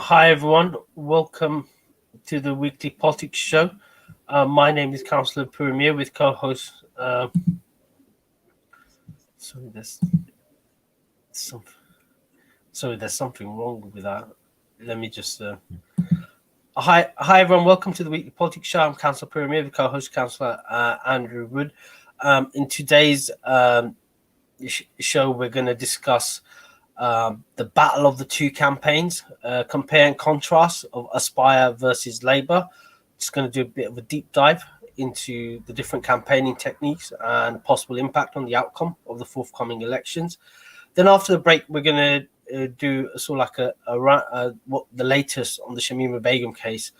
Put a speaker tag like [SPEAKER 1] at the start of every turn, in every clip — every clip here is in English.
[SPEAKER 1] Hi, everyone. Welcome to the weekly politics show. My name is Councillor Premier with co-host. Sorry, some, there's something wrong with that. Let me just. Hi, everyone. Welcome to the weekly politics show. I'm Councillor Premier with co-host Councillor Andrew Wood. In today's show, we're going to discuss the battle of the two campaigns, compare and contrast of Aspire versus Labour. Just going to do a bit of a deep dive into the different campaigning techniques and possible impact on the outcome of the forthcoming elections. Then after the break, we're going to do sort of like what the latest on the Shamima Begum case.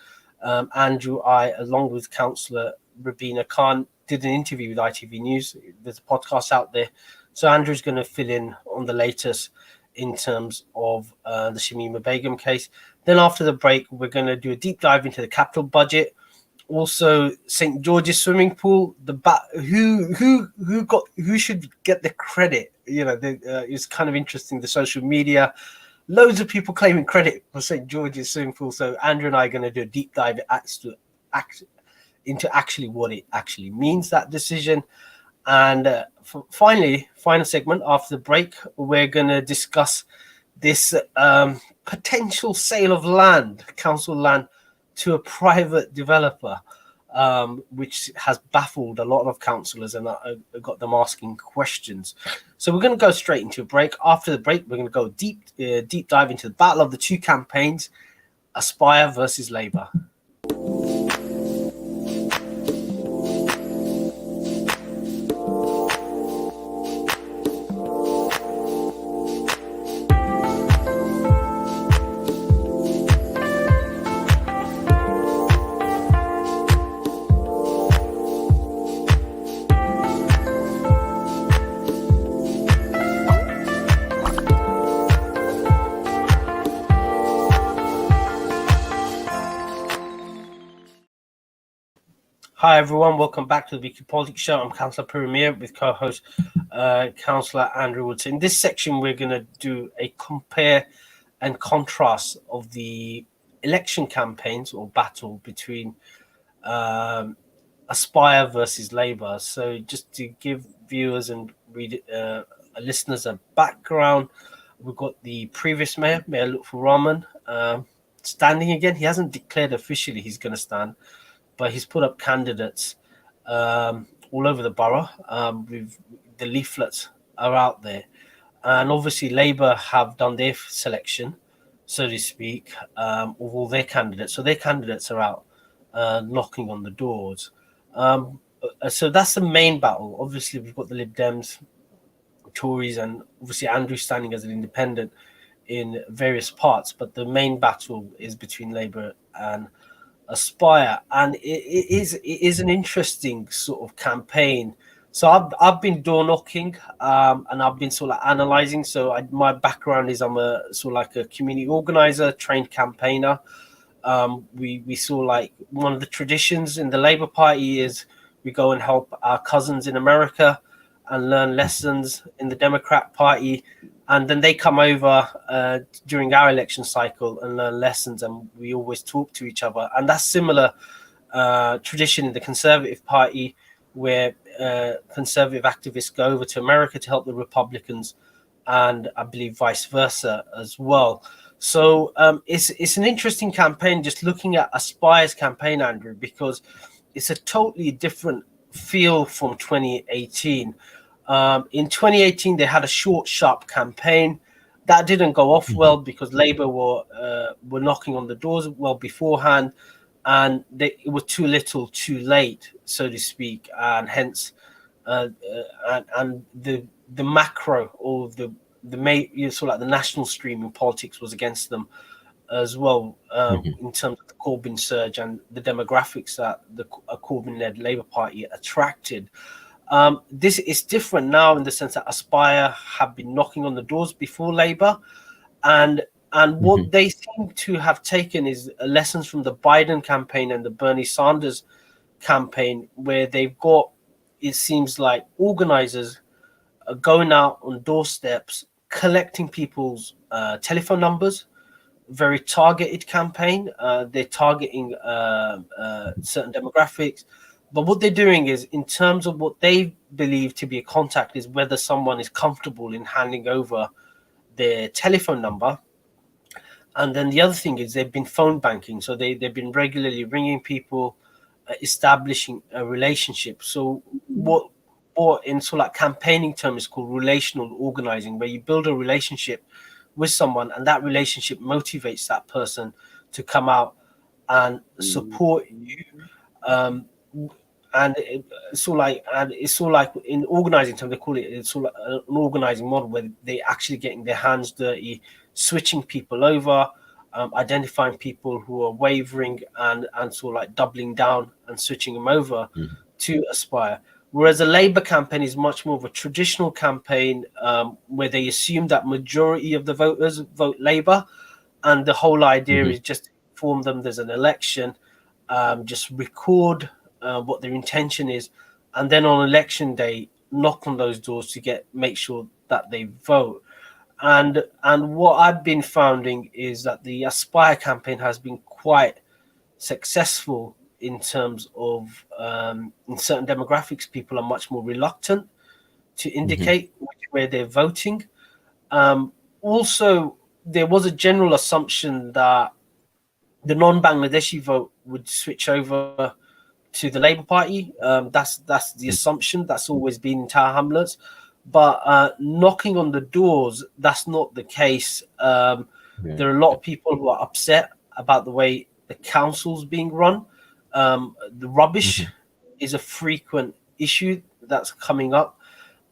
[SPEAKER 1] Andrew, along with Councillor Rabina Khan, did an interview with ITV News. There's a podcast out there. So Andrew's going to fill in on the latest in terms of the Shamima Begum case. Then after the break, we're going to do a deep dive into the capital budget. Also, St. George's swimming pool. Who should get the credit? It's kind of interesting. The social media, loads of people claiming credit for St. George's swimming pool. So Andrew and I are going to do a deep dive into actually what it actually means, that decision. And final segment after the break, we're going to discuss this potential sale of land, council land, to a private developer, which has baffled a lot of councillors and got them asking questions. So we're going to go straight into a break. After the break, we're going to go deep dive into the battle of the two campaigns, Aspire versus Labour. Hi everyone, welcome back to the Weekly Politics Show. I'm Councillor Premier with co-host Councillor Andrew Wood. So in this section, we're going to do a compare and contrast of the election campaigns or battle between Aspire versus Labour. So just to give viewers and listeners a background, we've got the previous mayor, Mayor Lutfur Rahman, standing again. He hasn't declared officially he's going to stand, but he's put up candidates all over the borough. With the leaflets are out there, and obviously Labour have done their selection, so to speak, of all their candidates. So their candidates are out knocking on the doors. So that's the main battle. Obviously, we've got the Lib Dems, Tories, and obviously Andrew standing as an independent in various parts. But the main battle is between Labour and Aspire, and it is an interesting sort of campaign. So I've been door knocking, and I've been sort of analysing. So my background is I'm a sort of like a community organizer, trained campaigner. We saw like one of the traditions in the Labour Party is we go and help our cousins in America and learn lessons in the Democrat Party. And then they come over during our election cycle and learn lessons, and we always talk to each other. And that's similar tradition in the Conservative Party, where conservative activists go over to America to help the Republicans, and I believe vice versa as well. So it's an interesting campaign, just looking at Aspire's campaign, Andrew, because it's a totally different feel from 2018. In 2018, they had a short, sharp campaign that didn't go off well because Labour were knocking on the doors well beforehand, and it was too little, too late, so to speak, and hence, and the macro or the sort of like the national stream in politics was against them as well, in terms of the Corbyn surge and the demographics that the Corbyn-led Labour Party attracted. This is different now in the sense that Aspire have been knocking on the doors before Labour, and what they seem to have taken is lessons from the Biden campaign and the Bernie Sanders campaign, where they've got, it seems like, organisers going out on doorsteps, collecting people's telephone numbers, very targeted campaign. They're targeting certain demographics, but what they're doing is, in terms of what they believe to be a contact, is whether someone is comfortable in handing over their telephone number. And then the other thing is they've been phone banking, so they've been regularly ringing people, establishing a relationship. So what in sort of like campaigning terms is called relational organizing, where you build a relationship with someone, and that relationship motivates that person to come out and support you. Um, and it's sort of like in organizing terms, they call it, it's sort of like an organizing model where they actually getting their hands dirty, switching people over, identifying people who are wavering, and sort of like doubling down and switching them over to Aspire. Whereas a Labour campaign is much more of a traditional campaign, where they assume that majority of the voters vote Labour, and the whole idea is just to inform them there's an election, just record what their intention is, and then on election day knock on those doors to make sure that they vote. And what I've been finding is that the Aspire campaign has been quite successful in terms of in certain demographics, people are much more reluctant to indicate where they're voting. Also, there was a general assumption that the non-Bangladeshi vote would switch over to the Labour Party. That's the assumption that's always been in Tower Hamlets. But knocking on the doors, that's not the case. There are a lot of people who are upset about the way the council's being run. The rubbish is a frequent issue that's coming up,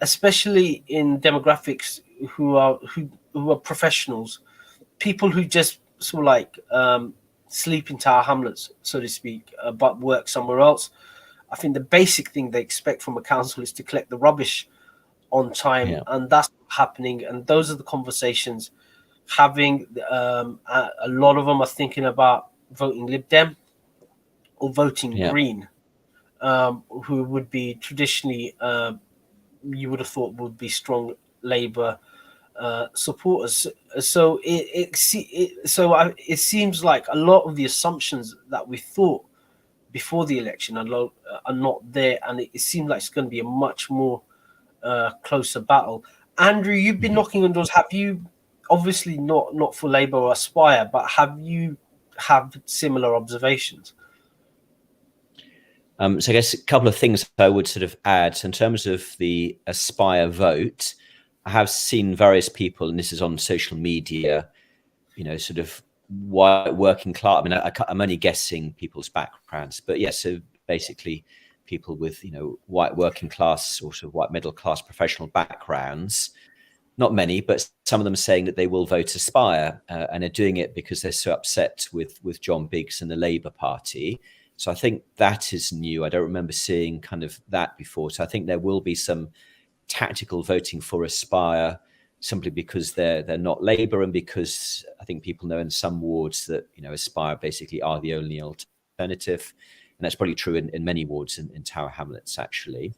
[SPEAKER 1] especially in demographics who are professionals, people who just sort of like sleep in Tower Hamlets, so to speak, but work somewhere else. I think the basic thing they expect from a council is to collect the rubbish on time, and that's happening. And those are the conversations having. A lot of them are thinking about voting Lib Dem or voting Green, who would be traditionally, you would have thought, would be strong Labour supporters. So it seems like a lot of the assumptions that we thought before the election are not there, and it seems like it's going to be a much more closer battle. Andrew, you've been knocking on doors. Have you, obviously not for Labour or Aspire, but have you have similar observations?
[SPEAKER 2] So I guess a couple of things I would sort of add. So in terms of the Aspire vote, I have seen various people, and this is on social media, sort of white working class. I mean, I'm only guessing people's backgrounds, but yeah, so basically people with, white working class, sort of white middle class professional backgrounds. Not many, but some of them saying that they will vote Aspire, and are doing it because they're so upset with John Biggs and the Labour Party. So I think that is new. I don't remember seeing kind of that before. So I think there will be some tactical voting for Aspire, simply because they're not Labour, and because I think people know in some wards that Aspire basically are the only alternative, and that's probably true in many wards in Tower Hamlets actually.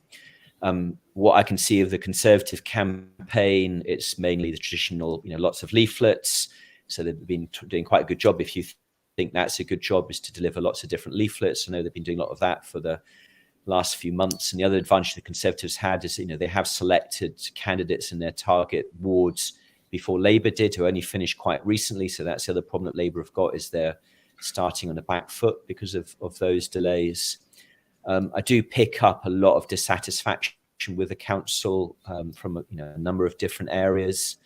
[SPEAKER 2] What I can see of the Conservative campaign, it's mainly the traditional, lots of leaflets. So they've been doing quite a good job. If you think that's a good job, is to deliver lots of different leaflets. I know they've been doing a lot of that for the last few months. And the other advantage the Conservatives had is, they have selected candidates in their target wards before Labour did, who only finished quite recently. So that's the other problem that Labour have got, is they're starting on the back foot because of those delays. I do pick up a lot of dissatisfaction with the council from a number of different areas.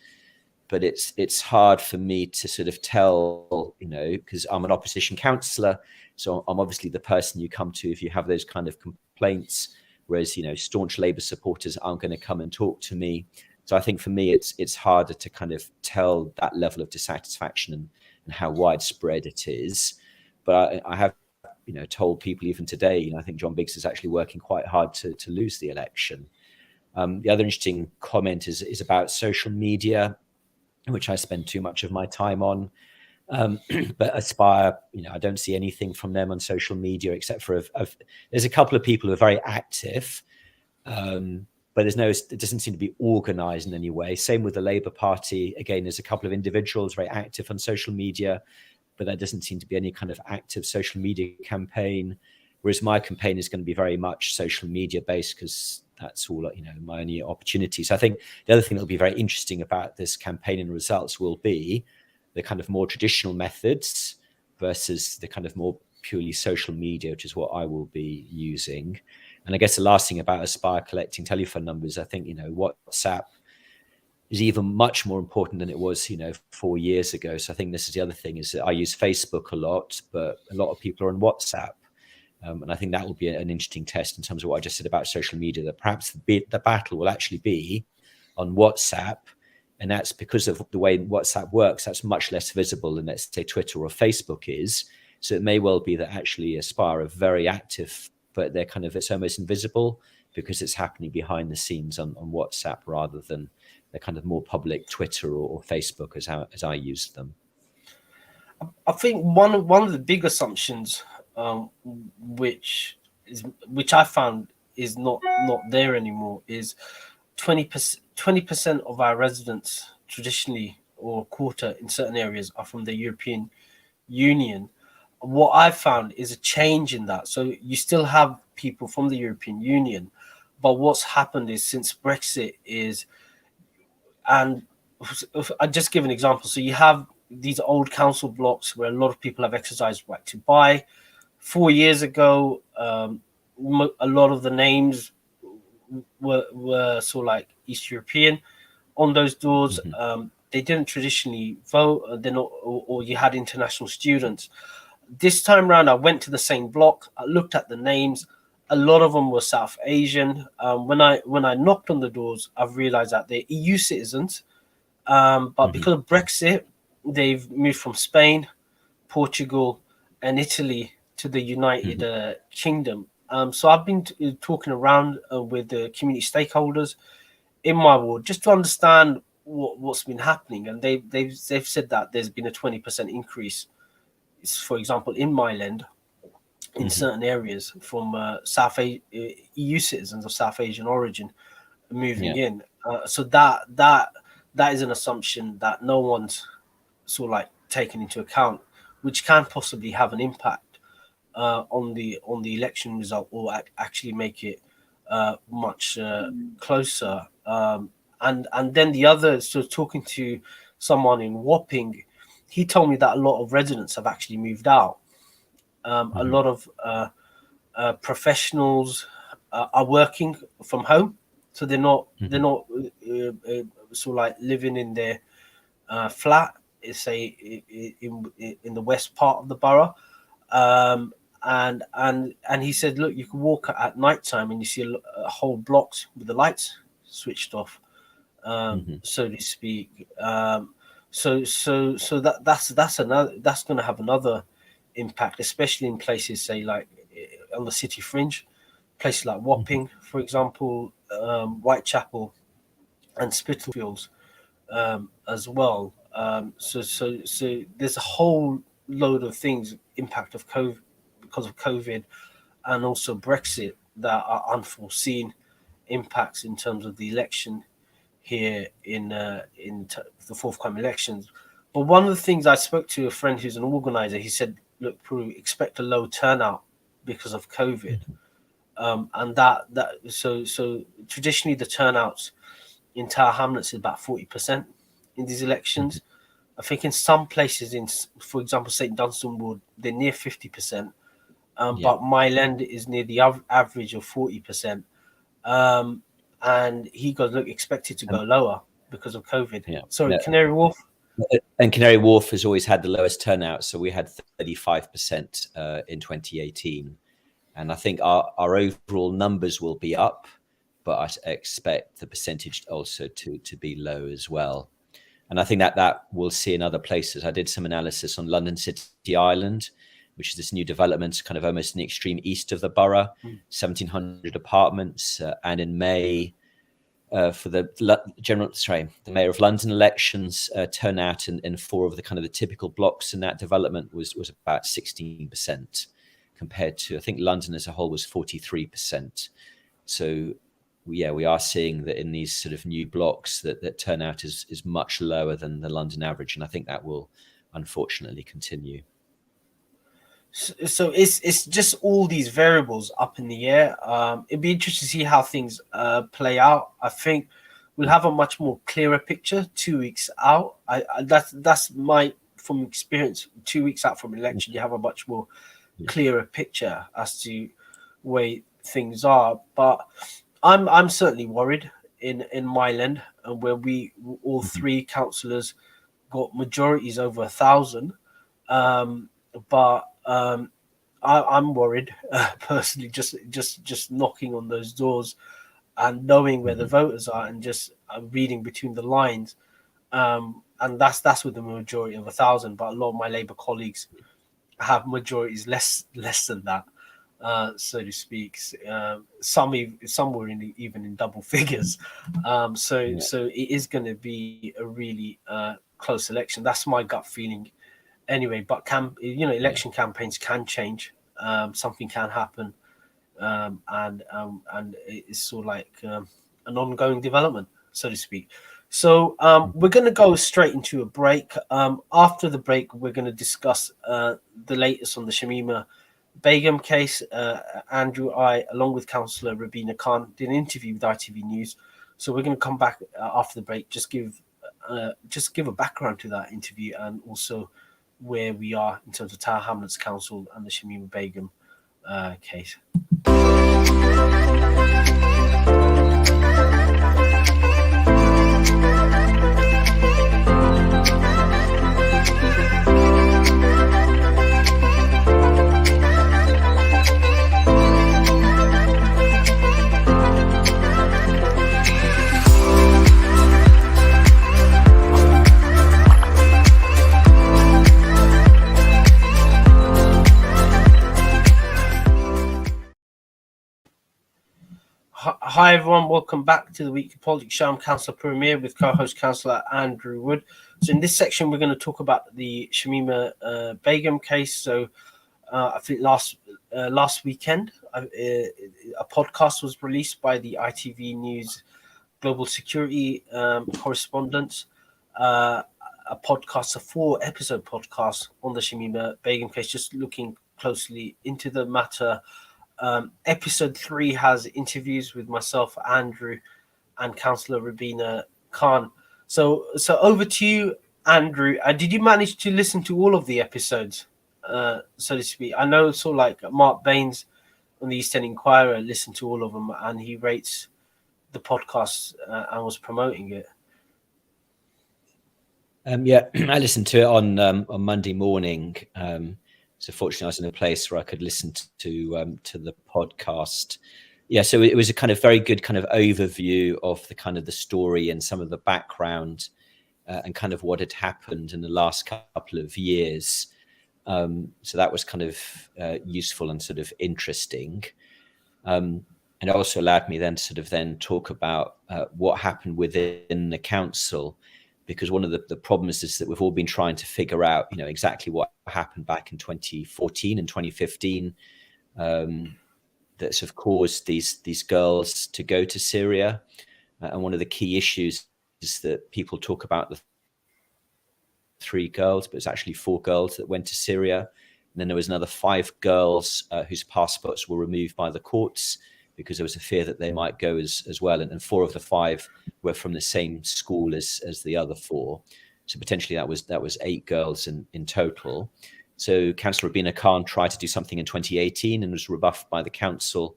[SPEAKER 2] But it's hard for me to sort of tell, because I'm an opposition councillor, so I'm obviously the person you come to if you have those kind of complaints, whereas, staunch Labour supporters aren't going to come and talk to me. So I think for me, it's harder to kind of tell that level of dissatisfaction and how widespread it is. But I have, told people even today, I think John Biggs is actually working quite hard to lose the election. The other interesting comment is about social media, which I spend too much of my time on. But Aspire, I don't see anything from them on social media, except for there's a couple of people who are very active. but it doesn't seem to be organized in any way. Same with the Labour Party. Again, there's a couple of individuals very active on social media, but there doesn't seem to be any kind of active social media campaign. Whereas my campaign is going to be very much social media based, because that's all, my only opportunities. I think the other thing that will be very interesting about this campaign and results will be the kind of more traditional methods versus the kind of more purely social media, which is what I will be using. And I guess the last thing about Aspire collecting telephone numbers, I think, WhatsApp is even much more important than it was, 4 years ago. So I think this is the other thing, is that I use Facebook a lot, but a lot of people are on WhatsApp. And I think that will be an interesting test in terms of what I just said about social media, that perhaps the battle will actually be on WhatsApp. And that's because of the way WhatsApp works. That's much less visible than, let's say, Twitter or Facebook is. So it may well be that actually Aspire are very active, but it's almost invisible because it's happening behind the scenes on WhatsApp rather than the kind of more public Twitter or Facebook as I use them.
[SPEAKER 1] I think one of the big assumptions, which I found is not there anymore, is 20% of our residents traditionally, or a quarter in certain areas, are from the European Union. What I've found is a change in that. So you still have people from the European Union, but what's happened is, since Brexit and I'll just give an example. So you have these old council blocks where a lot of people have exercised right to buy. 4 years ago, a lot of the names were sort of like East European on those doors.
[SPEAKER 2] Mm-hmm.
[SPEAKER 1] They didn't traditionally vote. They're not, or you had international students. This time around, I went to the same block. I looked at the names. A lot of them were South Asian. When I knocked on the doors, I've realized that they're EU citizens. But because of Brexit, they've moved from Spain, Portugal, and Italy to the United Kingdom. So I've been talking around with the community stakeholders in my ward just to understand what's been happening, and they've said that there's been a 20% increase, for example, in Myland, in certain areas, from EU citizens of South Asian origin moving in. So that is an assumption that no one's sort of like taken into account, which can possibly have an impact on the election result, or actually make it much closer. And then the other, so talking to someone in Wapping, he told me that a lot of residents have actually moved out. A lot of professionals are working from home, so they're not sort of like living in their flat, say in the west part of the borough. And he said, look, you can walk at night time and you see whole blocks with the lights switched off, so to speak. So that's going to have another impact, especially in places, say, like on the city fringe, places like Wapping, for example, Whitechapel, and Spitalfields as well. So there's a whole load of things, impact of COVID, because of COVID, and also Brexit, that are unforeseen impacts in terms of the election here in the forthcoming elections. But one of the things, I spoke to a friend who's an organizer, he said, look, Prue, expect a low turnout because of COVID. And so traditionally the turnouts in Tower Hamlets is about 40% in these elections. I think in some places, for example, St Dunstan Ward, they're near 50%. But Myland is near the average of 40%. And he goes, look, expect it to go lower because of COVID. Sorry, Canary Wharf?
[SPEAKER 2] And Canary Wharf has always had the lowest turnout. So we had 35% in 2018. And I think our overall numbers will be up, but I expect the percentage also to be low as well. And I think that we'll see in other places. I did some analysis on London City Island, which is this new development, kind of almost in the extreme east of the borough, 1,700 apartments. And in May, for the Mayor of London elections, turnout in 4 of the kind of the typical blocks in that development was about 16%, compared to, I think, London as a whole was 43%. So we are seeing that in these sort of new blocks that turnout is much lower than the London average, and I think that will unfortunately continue.
[SPEAKER 1] So it's just all these variables up in the air. It'd be interesting to see how things play out. I think we'll have a much more clearer picture 2 weeks out. That's my from experience. 2 weeks out from election, you have a much more clearer picture as to way things are. But I'm certainly worried in Myland, and where we all three councillors got majorities over 1,000. But I'm worried personally, just knocking on those doors and knowing where the voters are, and just reading between the lines. And that's with the majority of 1,000. But a lot of my Labour colleagues have majorities less than that, so to speak. Some were even in double figures. So it is going to be a really close election. That's my gut feeling anyway. But election campaigns can change. Something can happen, and it's sort of like an ongoing development, so to speak. So we're going to go straight into a break. After the break, we're going to discuss the latest on the Shamima Begum case. Andrew, along with Councillor Rabina Khan, did an interview with ITV News. So we're going to come back after the break, just give a background to that interview, and also where we are in terms of Tower Hamlets Council and the Shamima Begum case. Hi everyone, welcome back to the Weekly Politics Show. I'm Councillor Premier with co-host Councillor Andrew Wood. So in this section, we're going to talk about the Shamima Begum case. So I think last weekend, a podcast was released by the ITV News Global Security correspondent. A 4-episode podcast on the Shamima Begum case, just looking closely into the matter. Episode 3 has interviews with myself, Andrew, and Councillor Rabina Khan. So over to you, Andrew. Did you manage to listen to all of the episodes, so to speak? I know sort of like Mark Baines on the East End Inquirer listened to all of them, and he rates the podcast and was promoting it.
[SPEAKER 2] I listened to it on Monday morning. So fortunately, I was in a place where I could listen to the podcast. Yeah, so it was a kind of very good kind of overview of the kind of the story and some of the background and kind of what had happened in the last couple of years. So that was kind of useful and sort of interesting. And it also allowed me then to sort of then talk about what happened within the council, because one of the problems is that we've all been trying to figure out, exactly what happened back in 2014 and 2015 that sort of caused these girls to go to Syria. And one of the key issues is that people talk about the 3 girls, but it's actually 4 girls that went to Syria. And then there was another 5 girls whose passports were removed by the courts because there was a fear that they might go as well. And 4 of the 5 were from the same school as the other 4. So potentially that was 8 girls in total. So Councillor Rabina Khan tried to do something in 2018 and was rebuffed by the council.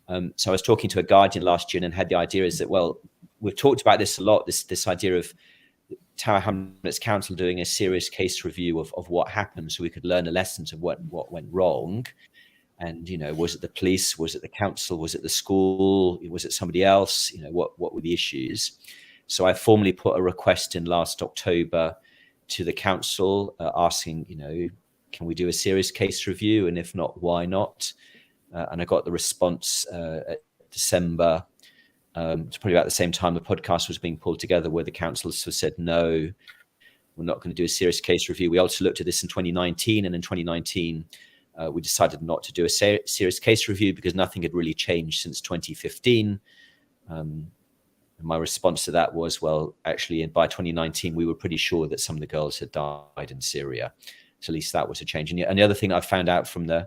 [SPEAKER 2] So I was talking to a Guardian last year and had the idea is that, well, we've talked about this a lot, this idea of Tower Hamlets Council doing a serious case review of what happened so we could learn the lessons of what went wrong. And, was it the police? Was it the council? Was it the school? Was it somebody else? What were the issues? So I formally put a request in last October to the council asking, can we do a serious case review? And if not, why not? And I got the response at December. It's probably about the same time the podcast was being pulled together, where the council said, no, we're not going to do a serious case review. We also looked at this in 2019, and in 2019, we decided not to do a serious case review because nothing had really changed since 2015. My response to that was, well, actually, by 2019, we were pretty sure that some of the girls had died in Syria. So at least that was a change. And the other thing I found out from the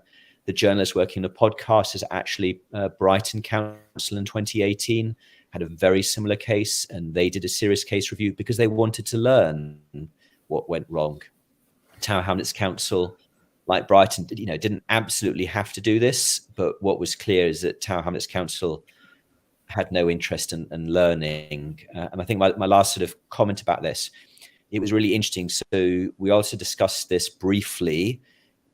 [SPEAKER 2] journalist working on the podcast is actually Brighton Council in 2018 had a very similar case, and they did a serious case review because they wanted to learn what went wrong. Tower Hamlets Council, like Brighton, didn't absolutely have to do this, but what was clear is that Tower Hamlets Council had no interest in learning. And I think my last sort of comment about this, it was really interesting. So we also discussed this briefly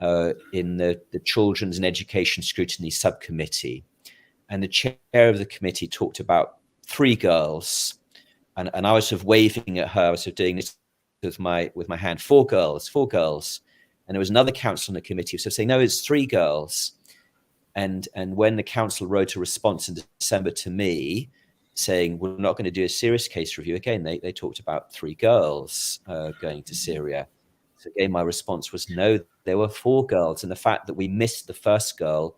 [SPEAKER 2] in the Children's and Education Scrutiny Subcommittee. And the chair of the committee talked about 3 girls. And I was sort of waving at her. I was sort of doing this with my hand, 4 girls. And there was another council in the committee who was saying, no, it's 3 girls. And when the council wrote a response in December to me saying, we're not going to do a serious case review, again, they talked about 3 girls going to Syria. So again, my response was, no, there were 4 girls. And the fact that we missed the first girl,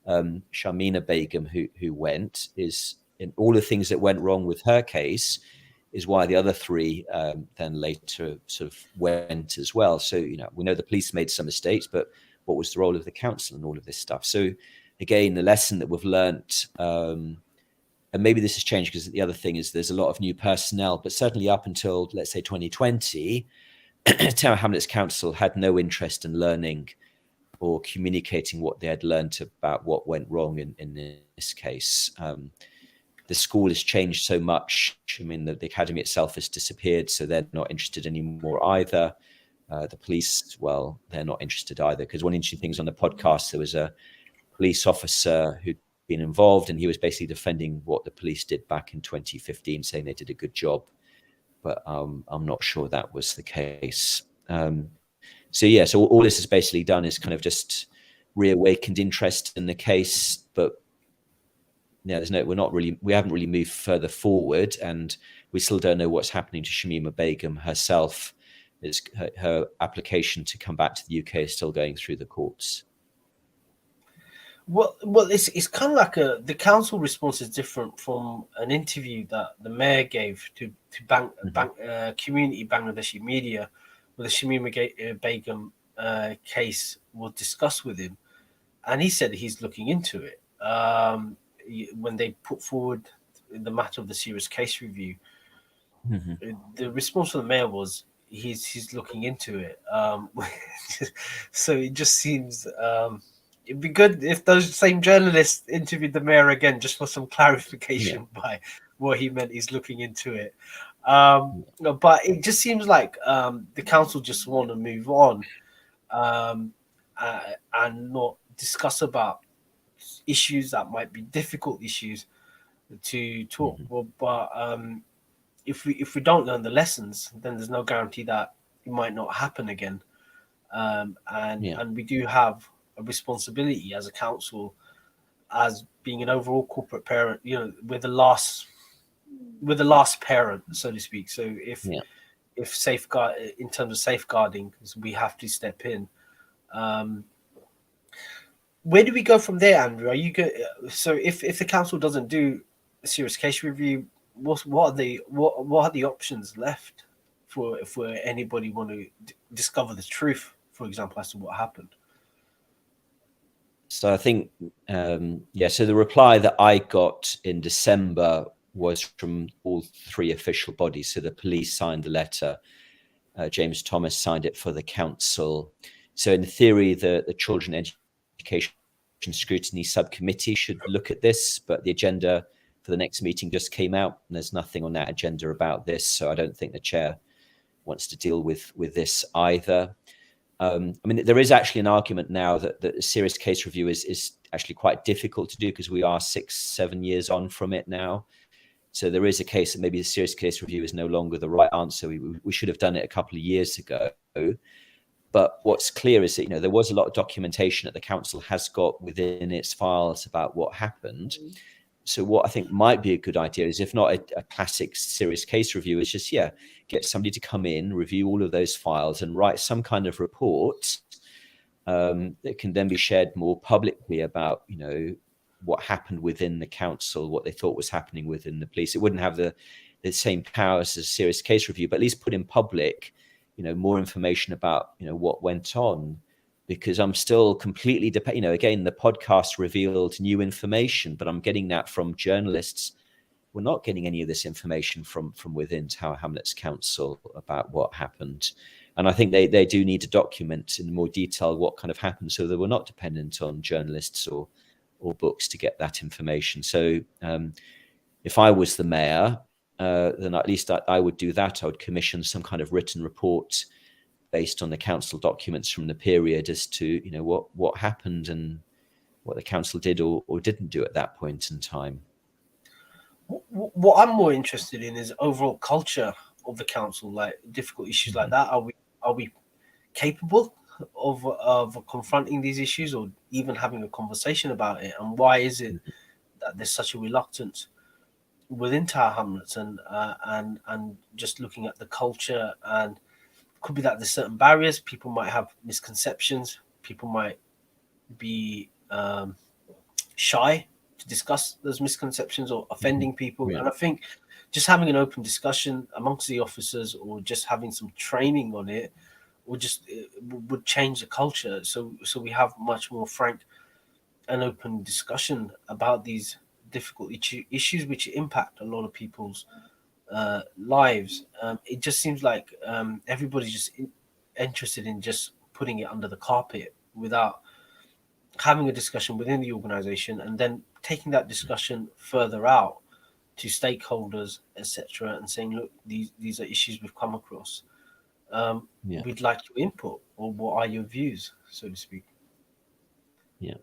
[SPEAKER 2] Shamima Begum, who went, is in all the things that went wrong with her case, is why the other 3 then later sort of went as well. So, we know the police made some mistakes, but what was the role of the council and all of this stuff? So again, the lesson that we've learnt, and maybe this has changed because the other thing is there's a lot of new personnel, but certainly up until, let's say, 2020, Tower Hamlets Council had no interest in learning or communicating what they had learnt about what went wrong in this case. The school has changed so much. I mean, the academy itself has disappeared, so they're not interested anymore either. The police, well, they're not interested either, because one interesting thing is on the podcast, there was a police officer who'd been involved, and he was basically defending what the police did back in 2015, saying they did a good job. But I'm not sure that was the case. So all this has basically done is kind of just reawakened interest in the case, but we haven't really moved further forward, and we still don't know what's happening to Shamima Begum herself. Her application to come back to the UK is still going through the courts.
[SPEAKER 1] Well, it's kind of like the council response is different from an interview that the mayor gave to community Bangladeshi media, where the Shamima Begum case was discussed with him, and he said he's looking into it. When they put forward the matter of the serious case review, the response from the mayor was he's looking into it. So it just seems. It'd be good if those same journalists interviewed the mayor again, just for some clarification by what he meant. He's looking into it. But it just seems like the council just want to move on and not discuss about issues that might be difficult issues to talk. But if we don't learn the lessons, then there's no guarantee that it might not happen again. And we do have a responsibility as a council, as being an overall corporate parent, we're the last parent, so to speak. So if safeguard, in terms of safeguarding, we have to step in. Where do we go from there, Andrew? Are you good? So if the council doesn't do a serious case review, what are the options left for anybody want to discover the truth, for example, as to what happened?
[SPEAKER 2] So I think, so the reply that I got in December was from all 3 official bodies. So the police signed the letter. James Thomas signed it for the council. So in theory, the Children Education Scrutiny Subcommittee should look at this, but the agenda for the next meeting just came out, and there's nothing on that agenda about this. So I don't think the chair wants to deal with this either. I mean, there is actually an argument now that a serious case review is actually quite difficult to do because we are 6-7 years on from it now. So there is a case that maybe the serious case review is no longer the right answer. We should have done it a couple of years ago. But what's clear is that, there was a lot of documentation that the council has got within its files about what happened. So what I think might be a good idea is, if not a classic serious case review, is just, get somebody to come in, review all of those files and write some kind of report that can then be shared more publicly about, what happened within the council, what they thought was happening within the police. It wouldn't have the same powers as a serious case review, but at least put in public, more information about, what went on. Because I'm still completely again, the podcast revealed new information, but I'm getting that from journalists. We're not getting any of this information from within Tower Hamlets Council about what happened. And I think they do need to document in more detail what kind of happened, so that we're not dependent on journalists or books to get that information. So if I was the mayor, then at least I would do that. I would commission some kind of written report based on the council documents from the period as to what happened and what the council did or didn't do at that point in time.
[SPEAKER 1] What I'm more interested in is overall culture of the council, like difficult issues like that. Are we capable of confronting these issues or even having a conversation about it? And why is it that there's such a reluctance within Tower Hamlets and just looking at the culture? And could be that there's certain barriers. People might have misconceptions. People might be shy to discuss those misconceptions or offending people. Yeah. And I think just having an open discussion amongst the officers or just having some training on it would change the culture. So we have much more frank and open discussion about these difficult issues which impact a lot of people's lives. It just seems like everybody's just interested in just putting it under the carpet without having a discussion within the organization and then taking that discussion further out to stakeholders, etc., and saying, look, these are issues we've come across. We'd like your input, or what are your views, so to speak.
[SPEAKER 2] Yeah.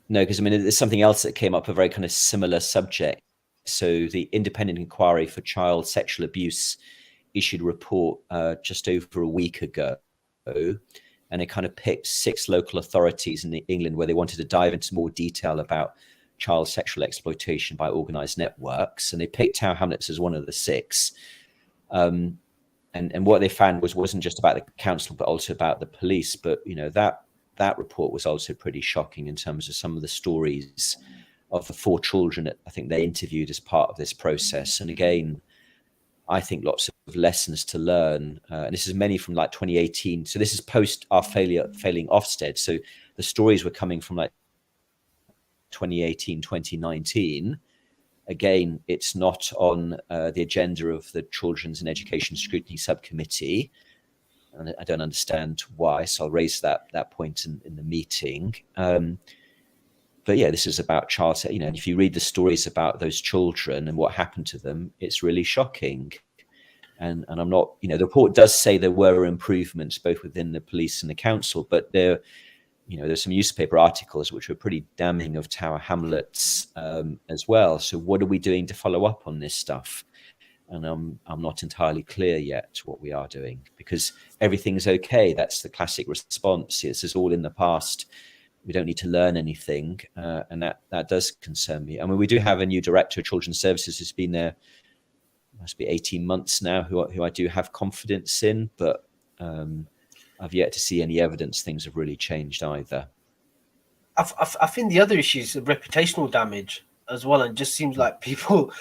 [SPEAKER 2] No, because there's something else that came up, a very kind of similar subject. So the Independent Inquiry for Child Sexual Abuse issued a report just over a week ago, and it kind of picked 6 local authorities in England where they wanted to dive into more detail about child sexual exploitation by organised networks, and they picked Tower Hamlets as one of the 6. And what they found wasn't just about the council, but also about the police. But that report was also pretty shocking in terms of some of the stories of the 4 children that I think they interviewed as part of this process. And again, I think lots of lessons to learn. And this is many from like 2018. So this is post our failing Ofsted. So the stories were coming from like 2018, 2019. Again, it's not on the agenda of the Children's and Education Scrutiny Subcommittee. And I don't understand why, so I'll raise that point in the meeting. But yeah, this is about child, if you read the stories about those children and what happened to them, it's really shocking. And I'm not, the report does say there were improvements both within the police and the council, but there's some newspaper articles which were pretty damning of Tower Hamlets as well. So what are we doing to follow up on this stuff? And I'm not entirely clear yet what we are doing, because everything's okay. That's the classic response. This is all in the past. We don't need to learn anything. And that does concern me. We do have a new director of children's services who's been there, must be 18 months now, who I do have confidence in, but I've yet to see any evidence things have really changed either.
[SPEAKER 1] I think the other issue is reputational damage as well. And it just seems like people,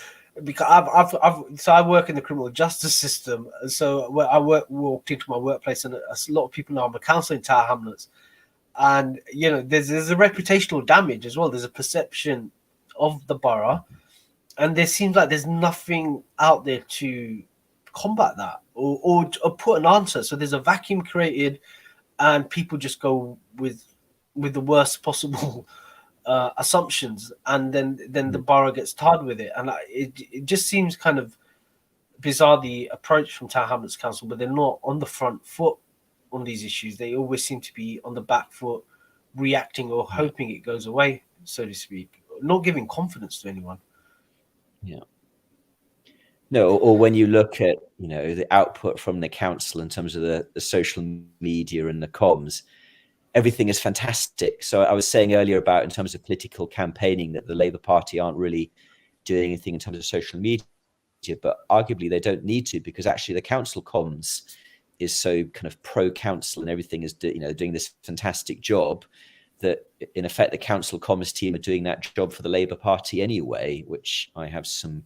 [SPEAKER 1] because I work in the criminal justice system. So where I walked into my workplace, and a lot of people know I'm a counsellor in Tower Hamlets. And, there's a reputational damage as well. There's a perception of the borough. And there seems like there's nothing out there to combat that or put an answer. So there's a vacuum created and people just go with the worst possible assumptions. And then the borough gets tarred with it. And it just seems kind of bizarre, the approach from Tower Hamlets Council, but they're not on the front foot on these issues. They always seem to be on the back foot, reacting or hoping it goes away, so to speak, not giving confidence to anyone.
[SPEAKER 2] Yeah. No, or when you look at, the output from the council in terms of the social media and the comms, everything is fantastic. So I was saying earlier about, in terms of political campaigning, that the Labour Party aren't really doing anything in terms of social media, but arguably they don't need to, because actually the council comms is so kind of pro-council and everything is, doing this fantastic job that in effect the council commerce team are doing that job for the Labour Party anyway, which I have some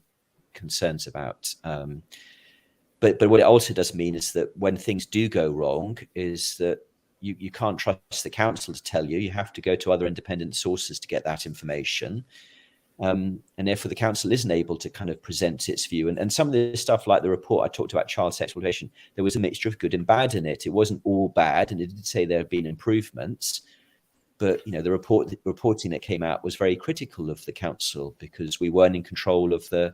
[SPEAKER 2] concerns about. But what it also does mean is that when things do go wrong, is that you can't trust the council to tell you. You have to go to other independent sources to get that information. And therefore the council isn't able to kind of present its view. And some of the stuff like the report I talked about, child exploitation, there was a mixture of good and bad in it. It wasn't all bad, and it did say there have been improvements. But the reporting that came out was very critical of the council because we weren't in control of the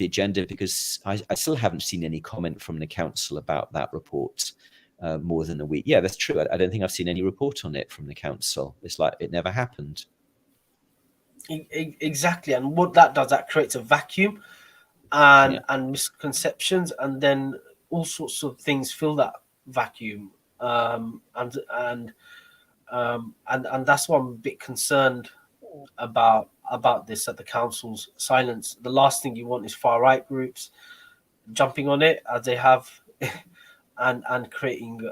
[SPEAKER 2] agenda, because I still haven't seen any comment from the council about that report more than a week. Yeah, that's true. I don't think I've seen any report on it from the council. It's like it never happened.
[SPEAKER 1] Exactly, and what that does, that creates a vacuum and misconceptions, and then all sorts of things fill that vacuum, and that's why I'm a bit concerned about this, at the council's silence. The last thing you want is far right groups jumping on it as they have, and creating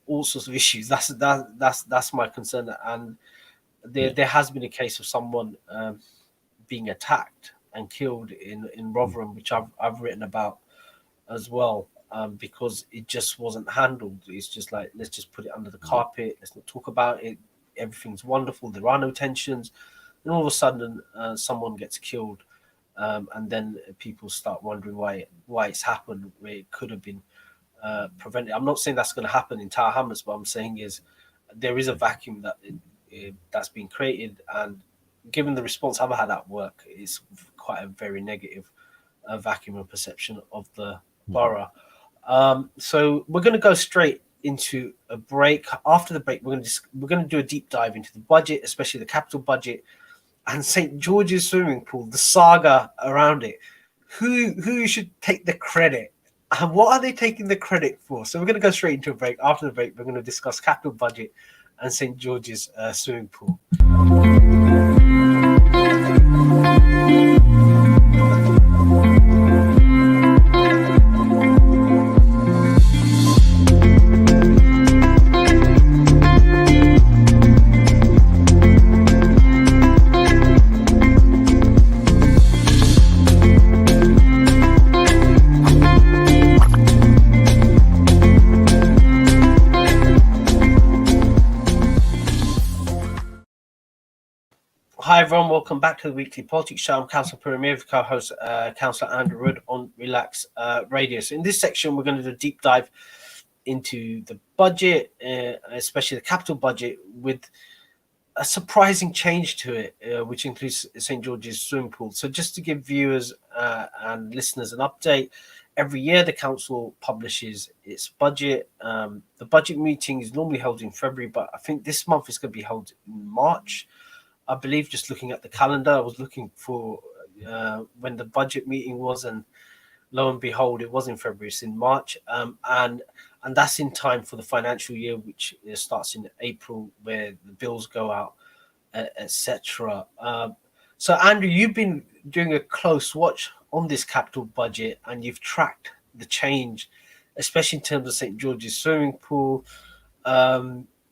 [SPEAKER 1] all sorts of issues. That's my concern. And there has been a case of someone being attacked and killed in Rotherham, which I've written about as well, because it just wasn't handled. It's just like, let's just put it under the carpet. Let's not talk about it. Everything's wonderful. There are no tensions. And all of a sudden, someone gets killed, and then people start wondering why it's happened, where it could have been prevented. I'm not saying that's going to happen in Tower Hamlets. What I'm saying is there is a vacuum that's been created, and given the response I've had at work, it's quite a very negative vacuum of perception of the borough. So we're going to go straight into a break. After the break, we're going to do a deep dive into the budget, especially the capital budget and St. George's swimming pool, the saga around it. Who should take the credit, and what are they taking the credit for? So we're going to go straight into a break. After the break, we're going to discuss capital budget and St. George's swimming pool. Hi everyone, welcome back to the Weekly Politics Show. I'm Councillor Premier with co-host Councillor Andrew Wood on Relax Radio. So in this section, we're going to do a deep dive into the budget, especially the capital budget, with a surprising change to it, which includes St. George's swimming pool. So just to give viewers and listeners an update, every year the council publishes its budget. The budget meeting is normally held in February, but I think this month it's going to be held in March. I believe, just looking at the calendar, I was looking for when the budget meeting was, and lo and behold, it was in February. It's in March, and that's in time for the financial year, which starts in April, where the bills go out, etc. So, Andrew, you've been doing a close watch on this capital budget, and you've tracked the change, especially in terms of St. George's swimming pool,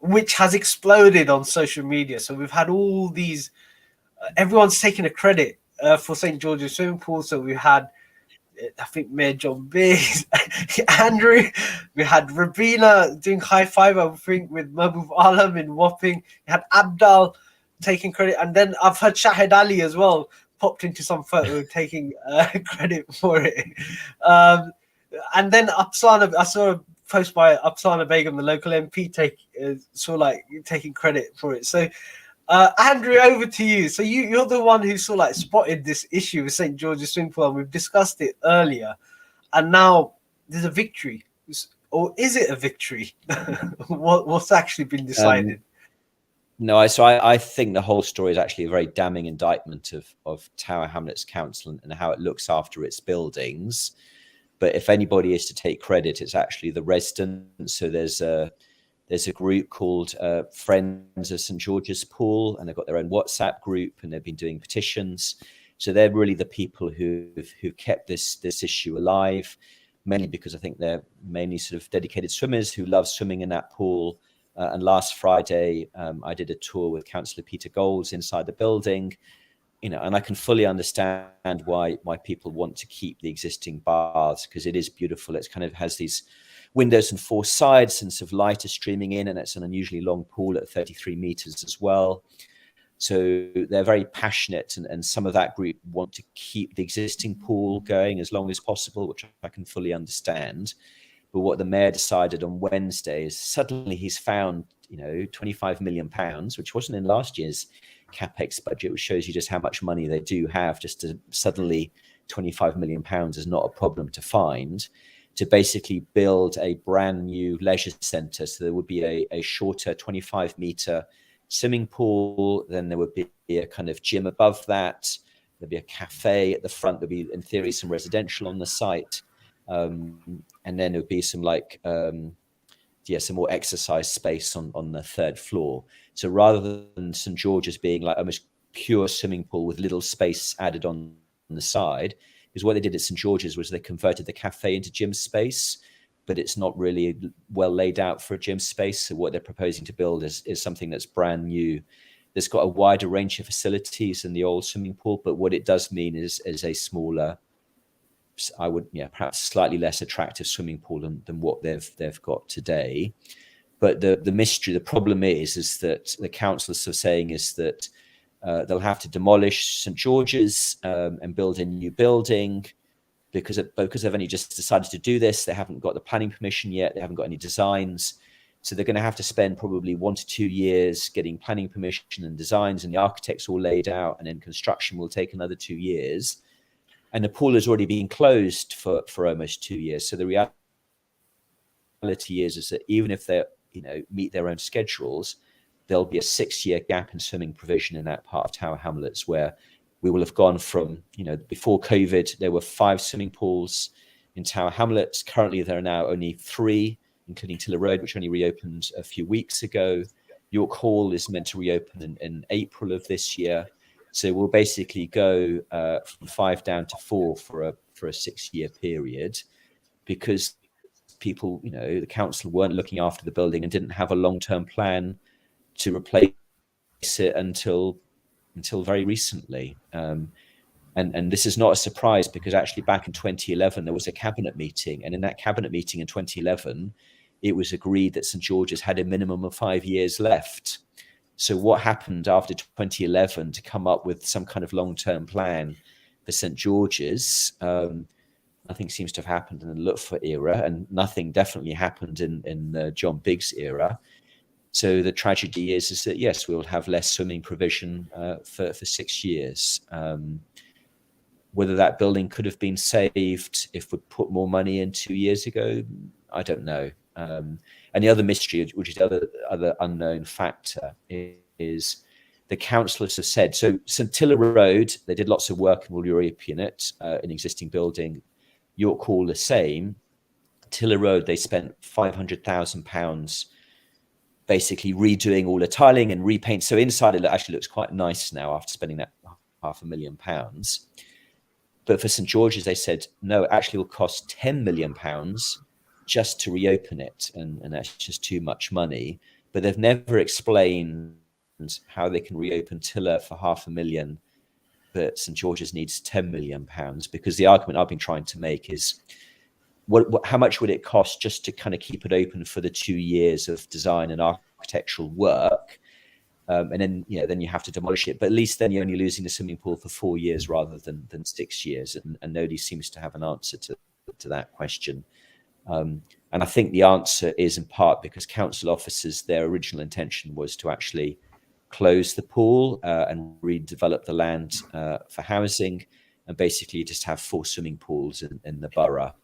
[SPEAKER 1] which has exploded on social media. So we've had all these, everyone's taking a credit for St. George's swimming pool. So we had, I think, Mayor John Biggs, Andrew, we had Rabina doing high five, I think, with Mahbub Alam in Wapping. We had Abdal taking credit. And then I've heard Shahid Ali as well popped into some photo taking credit for it. And then Apsana, I saw a post by Apsana Begum, the local MP, taking credit for it. So, Andrew, over to you. So you're the one who spotted this issue with St. George's swimming pool, and we've discussed it earlier. And now there's a victory, or is it a victory? What's actually been decided?
[SPEAKER 2] No, so I think the whole story is actually a very damning indictment of Tower Hamlets Council and how it looks after its buildings. But if anybody is to take credit, it's actually the residents. So there's a group called Friends of St. George's Pool, and they've got their own WhatsApp group, and they've been doing petitions. So they're really the people who've kept this issue alive, mainly because I think they're mainly sort of dedicated swimmers who love swimming in that pool. And last Friday, I did a tour with Councillor Peter Goals inside the building, and I can fully understand why people want to keep the existing baths, because it is beautiful. It's kind of has these windows on four sides, and sort of light is streaming in, and it's an unusually long pool at 33 meters as well. So they're very passionate, and some of that group want to keep the existing pool going as long as possible, which I can fully understand. But what the mayor decided on Wednesday is suddenly he's found, £25 million, which wasn't in last year's capex budget, which shows you just how much money they do have. Just to suddenly £25 million is not a problem to find, to basically build a brand new leisure centre. So there would be a shorter 25-metre swimming pool. Then there would be a kind of gym above that. There'd be a cafe at the front. There'd be, in theory, some residential on the site. And then there would be some some more exercise space on the third floor. So rather than St George's being like almost pure swimming pool with little space added on the side, because what they did at St George's was they converted the cafe into gym space, but it's not really well laid out for a gym space. So what they're proposing to build is something that's brand new, that's got a wider range of facilities than the old swimming pool. But what it does mean is a smaller, I would, perhaps slightly less attractive swimming pool than what they've got today. But the mystery, the problem is that the councillors are saying is that they'll have to demolish St George's and build a new building, because they've only just decided to do this. They haven't got the planning permission yet. They haven't got any designs. So they're going to have to spend probably 1 to 2 years getting planning permission and designs, and the architects all laid out, and then construction will take another 2 years. And the pool has already been closed for almost 2 years. So the reality is that even if they meet their own schedules, there'll be a 6-year gap in swimming provision in that part of Tower Hamlets, where we will have gone from, before COVID, there were 5 swimming pools in Tower Hamlets. Currently, there are now only 3, including Tiller Road, which only reopened a few weeks ago. York Hall is meant to reopen in April of this year. So we'll basically go from 5 down to 4 for a 6-year period, because people, the council weren't looking after the building and didn't have a long-term plan to replace it until very recently. And this is not a surprise, because actually back in 2011, there was a cabinet meeting. And in that cabinet meeting in 2011, it was agreed that St George's had a minimum of 5 years left. So what happened after 2011 to come up with some kind of long-term plan for St George's? Nothing seems to have happened in the Lutfer era, and nothing definitely happened in the John Biggs era. So the tragedy is that, yes, we'll have less swimming provision for 6 years. Whether that building could have been saved if we put more money in 2 years ago, I don't know. And the other mystery, which is the other unknown factor, is the councillors have said, so St Tiller Road, they did lots of work and will reopen it, an existing building. York Hall, the same. Tiller Road, they spent £500,000 basically redoing all the tiling and repaint. So inside it actually looks quite nice now after spending that £500,000. But for St George's, they said, no, it actually will cost £10 million just to reopen it. And that's just too much money. But they've never explained how they can reopen Tiller for £500,000, but St George's needs £10 million, because the argument I've been trying to make is, how much would it cost just to kind of keep it open for the 2 years of design and architectural work? And then, then you have to demolish it. But at least then you're only losing the swimming pool for 4 years rather than 6 years. And nobody seems to have an answer to that question. And I think the answer is in part because council officers, their original intention was to actually close the pool and redevelop the land for housing, and basically just have 4 swimming pools in the borough.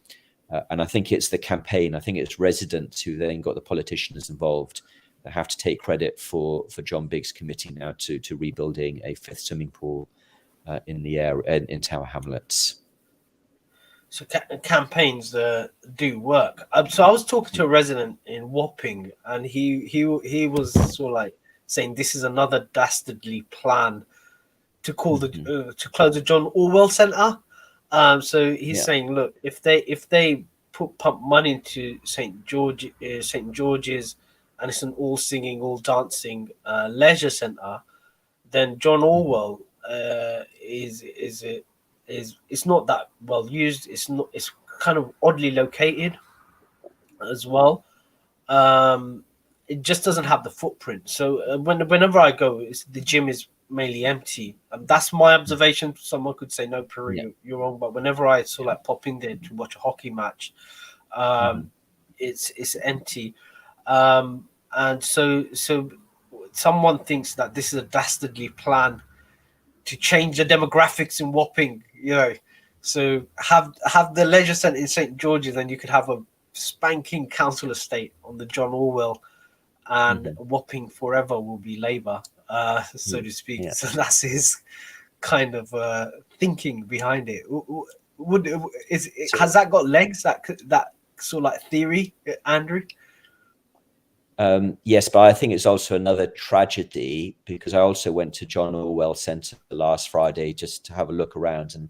[SPEAKER 2] And I think it's the campaign, I think it's residents who then got the politicians involved that have to take credit for John Biggs' committee now to rebuilding a 5th swimming pool in the area in Tower Hamlets.
[SPEAKER 1] So campaigns do work. So I was talking to a resident in Wapping, and he was sort of like saying this is another dastardly plan to call to close the John Orwell Centre. So he's saying, look, if they pump money into St George's, and it's an all singing, all dancing leisure centre, then John
[SPEAKER 2] Mhm.
[SPEAKER 1] Orwell is it's not that well used. It's not. It's kind of oddly located as well. Um, it just doesn't have the footprint. So whenever I go, the gym is mainly empty. That's my observation. Someone could say, "No, Peru,
[SPEAKER 2] Yeah.
[SPEAKER 1] you're wrong." But whenever I sort
[SPEAKER 2] Yeah.
[SPEAKER 1] of like pop in there to watch a hockey match,
[SPEAKER 2] Mhm.
[SPEAKER 1] um, it's empty, and so someone thinks that this is a dastardly plan to change the demographics in Wapping, So have the leisure centre in St George's, and you could have a spanking council estate on the John Orwell, and
[SPEAKER 2] Mhm.
[SPEAKER 1] Wapping forever will be Labour, so
[SPEAKER 2] Yeah.
[SPEAKER 1] to speak.
[SPEAKER 2] Yeah.
[SPEAKER 1] So that's his kind of thinking behind it. Would is
[SPEAKER 2] So
[SPEAKER 1] has that got legs? That sort of like theory, Andrew?
[SPEAKER 2] yes, but I think it's also another tragedy because I also went to John Orwell Centre last Friday just to have a look around, and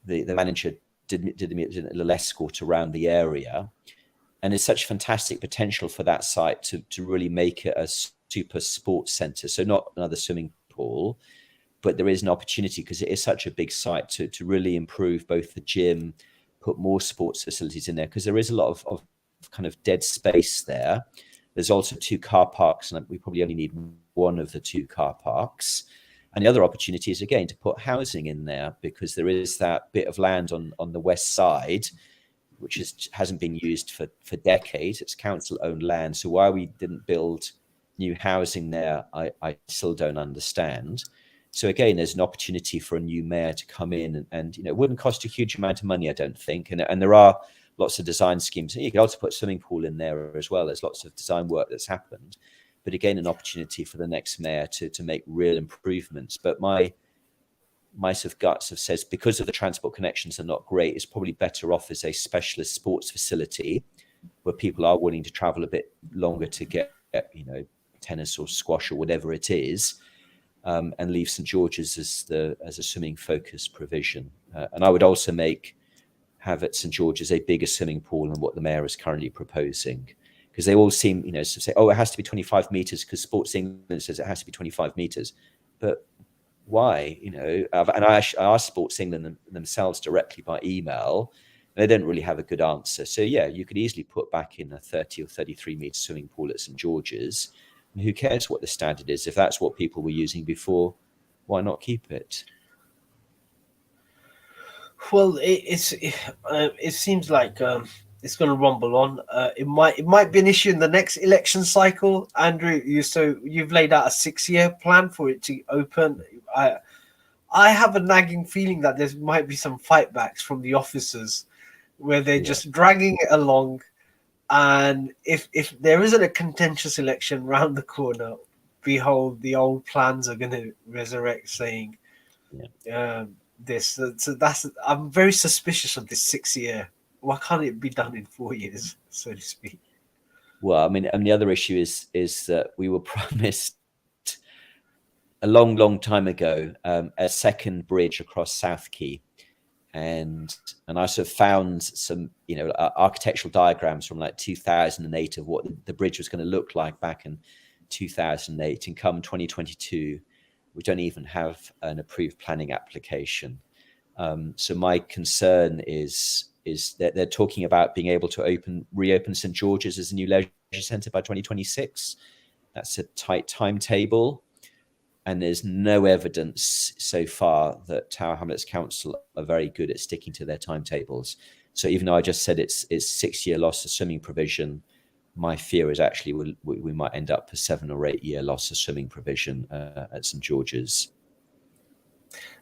[SPEAKER 2] the manager did me a little escort around the area, and there's such fantastic potential for that site to really make it a super sports centre. So not another swimming pool, but there is an opportunity because it is such a big site to really improve both the gym, put more sports facilities in there because there is a lot of kind of dead space there. There's also two car parks, and we probably only need one of the two car parks. And the other opportunity is again to put housing in there because there is that bit of land on the west side which hasn't been used for decades. It's council owned land. So why we didn't build new housing there, I still don't understand. So again, there's an opportunity for a new mayor to come in and it wouldn't cost a huge amount of money, I don't think. And there are lots of design schemes. You could also put a swimming pool in there as well. There's lots of design work that's happened. But again, an opportunity for the next mayor to make real improvements. But my sort of guts have says because of the transport connections are not great, it's probably better off as a specialist sports facility where people are willing to travel a bit longer to get tennis or squash or whatever it is, and leave St George's as a swimming focused provision. And I would also have at St George's a bigger swimming pool than what the mayor is currently proposing. Because they all seem, to say, oh, it has to be 25 meters because Sports England says it has to be 25 meters. But why? And I asked Sports England themselves directly by email. And they don't really have a good answer. So yeah, you could easily put back in a 30 or 33-meter swimming pool at St George's. And who cares what the standard is? If that's what people were using before, why not keep it?
[SPEAKER 1] Well, it seems like it's going to rumble on. It might be an issue in the next election cycle, Andrew. You've laid out a 6-year plan for it to open. I have a nagging feeling that there might be some fightbacks from the officers where they're
[SPEAKER 2] Yeah.
[SPEAKER 1] just dragging it along. And if there isn't a contentious election round the corner, behold, the old plans are going to resurrect, saying
[SPEAKER 2] Yeah.
[SPEAKER 1] this. So that's I'm very suspicious of this 6-year. Why can't it be done in 4 years, so to speak?
[SPEAKER 2] Well, I mean, and the other issue is that we were promised a long, long time ago a second bridge across South Quay, and I sort of found some architectural diagrams from like 2008 of what the bridge was going to look like back in 2008, and come 2022 we don't even have an approved planning application. So my concern is that they're talking about being able to reopen St George's as a new leisure centre by 2026. That's a tight timetable, and there's no evidence so far that Tower Hamlets Council are very good at sticking to their timetables. So even though I just said it's 6-year loss of swimming provision, my fear is actually we might end up a 7 or 8 year loss of swimming provision at St George's.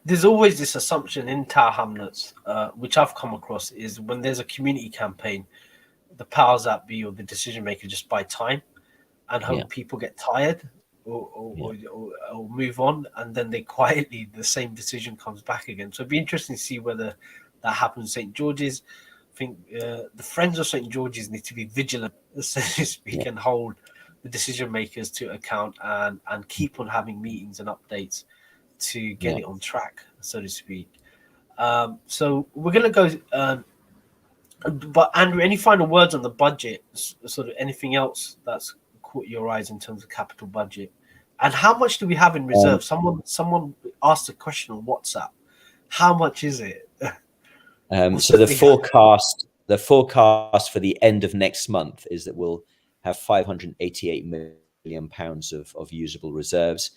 [SPEAKER 1] There's always this assumption in Tower Hamlets, which I've come across, is when there's a community campaign, the powers that be or the decision maker just buy time and
[SPEAKER 2] Yeah,
[SPEAKER 1] hope people get tired
[SPEAKER 2] yeah,
[SPEAKER 1] or move on, and then they quietly the same decision comes back again. So it'd be interesting to see whether that happens in St George's. I think the Friends of St George's need to be vigilant, so to speak,
[SPEAKER 2] yeah,
[SPEAKER 1] and hold the decision makers to account and keep on having meetings and updates to get
[SPEAKER 2] yeah.
[SPEAKER 1] it on track, so to speak. So we're going to go. But Andrew, any final words on the budget? Sort of anything else that's caught your eyes in terms of capital budget? And how much do we have in reserve? Someone asked a question on WhatsApp. How much is it?
[SPEAKER 2] So the forecast for the end of next month is that we'll have 588 million pounds of usable reserves.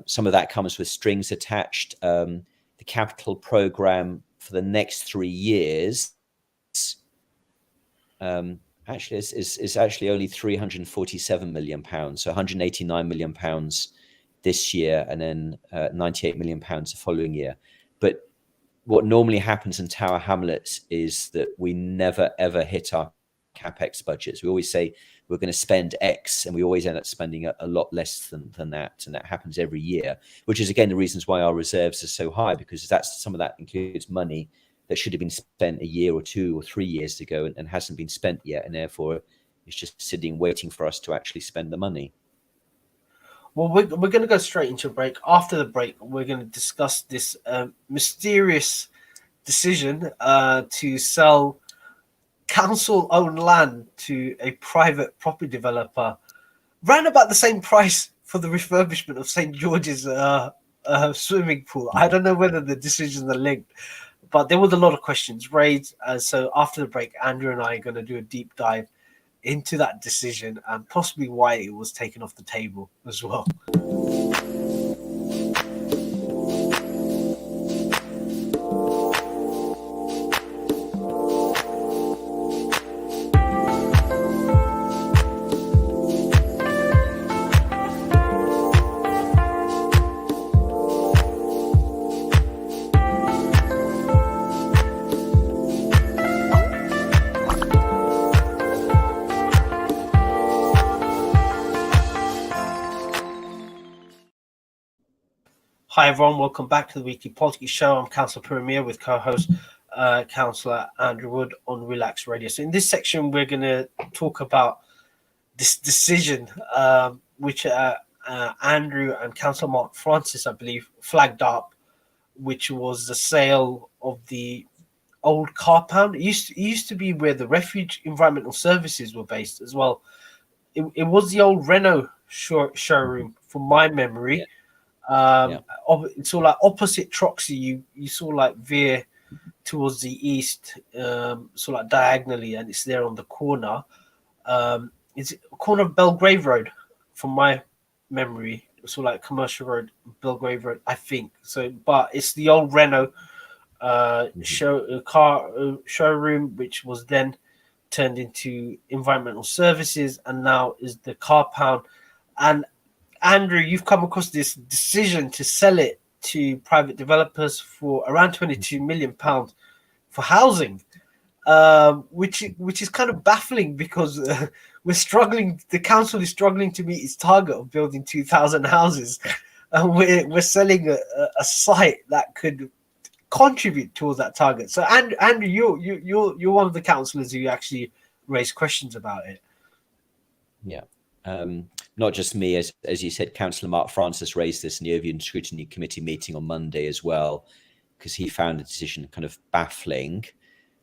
[SPEAKER 2] Some of that comes with strings attached. The capital program for the next 3 years actually is actually only 347 million pounds, so 189 million pounds this year, and then 98 million pounds the following year. But what normally happens in Tower Hamlets is that we never ever hit our capex budgets. We always say we're going to spend X, and we always end up spending a lot less than that, and that happens every year. Which is again the reasons why our reserves are so high, because some of that includes money that should have been spent a year or 2 or 3 years ago and hasn't been spent yet, and therefore it's just sitting waiting for us to actually spend the money.
[SPEAKER 1] Well, we're going to go straight into a break. After the break, we're going to discuss this mysterious decision to sell council-owned land to a private property developer, round about the same price for the refurbishment of St. George's swimming pool. I don't know whether the decisions are linked, but there was a lot of questions raised. So after the break, Andrew and I are going to do a deep dive into that decision and possibly why it was taken off the table as well. Hi everyone, welcome back to the Weekly Politics Show. I'm Councillor Premier with co-host Councillor Andrew Wood on Relax Radio. So in this section, we're going to talk about this decision, which Andrew and Councillor Mark Francis, I believe, flagged up, which was the sale of the old car pound. It used to be where the Refuge Environmental Services were based as well. It was the old Renault showroom, from my memory.
[SPEAKER 2] Yeah.
[SPEAKER 1] It's all like opposite Troxy. You saw like veer towards the east, so like diagonally, and it's there on the corner. It's corner of Belgrave Road, from my memory. So like Commercial Road, Belgrave Road, I think. So, but it's the old Renault showroom, which was then turned into Environmental Services, and now is the car pound. And Andrew, you've come across this decision to sell it to private developers for around £22 million for housing, which is kind of baffling, because we're struggling. The council is struggling to meet its target of building 2,000 houses, and we're selling a site that could contribute towards that target. So, Andrew, you're one of the councillors who actually raised questions about it.
[SPEAKER 2] Yeah. Not just me, as you said, Councillor Mark Francis raised this in the Overview and Scrutiny Committee meeting on Monday as well, because he found the decision kind of baffling,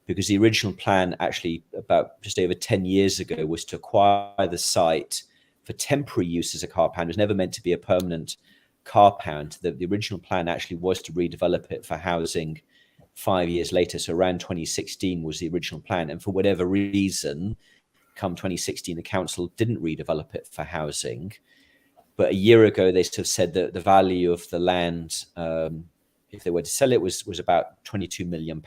[SPEAKER 2] because the original plan actually about just over 10 years ago was to acquire the site for temporary use as a car pound. It was never meant to be a permanent car pound. The original plan actually was to redevelop it for housing 5 years later. So around 2016 was the original plan. And for whatever reason, come 2016, the council didn't redevelop it for housing. But a year ago, they sort of said that the value of the land, if they were to sell it, was about £22 million.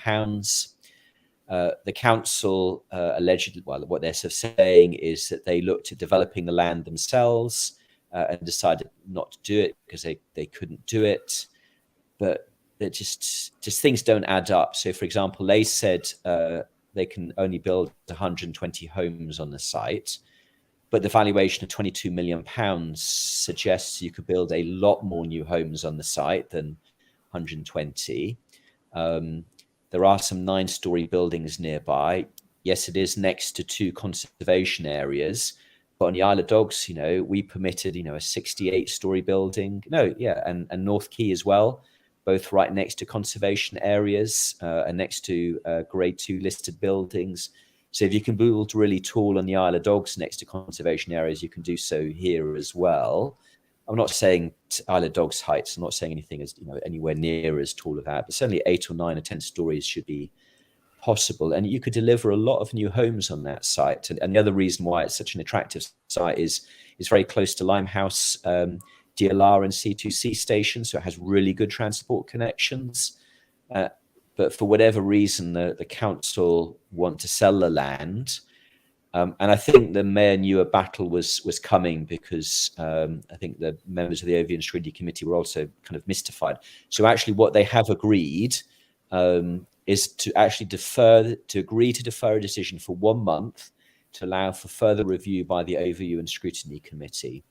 [SPEAKER 2] The council allegedly, well, what they're sort of saying is that they looked at developing the land themselves and decided not to do it because they couldn't do it. But it just things don't add up. So, for example, they said they can only build 120 homes on the site, but the valuation of £22 million suggests you could build a lot more new homes on the site than 120. There are some 9-story buildings nearby. Yes, it is next to 2 conservation areas, but on the Isle of Dogs, we permitted, a 68-story building. And North Quay as well, both right next to conservation areas and next to grade 2 listed buildings. So if you can build really tall on the Isle of Dogs next to conservation areas, you can do so here as well. I'm not saying Isle of Dogs heights. I'm not saying anything as anywhere near as tall as that, but certainly 8 or 9 or 10 stories should be possible. And you could deliver a lot of new homes on that site. And the other reason why it's such an attractive site is very close to Limehouse DLR and C2C stations, so it has really good transport connections. But for whatever reason, the council want to sell the land. And I think the mayor knew a battle was coming, because I think the members of the Ovian Treaty Committee were also kind of mystified. So actually what they have agreed is to actually agree to defer a decision for 1 month to allow for further review by the Overview and Scrutiny Committee.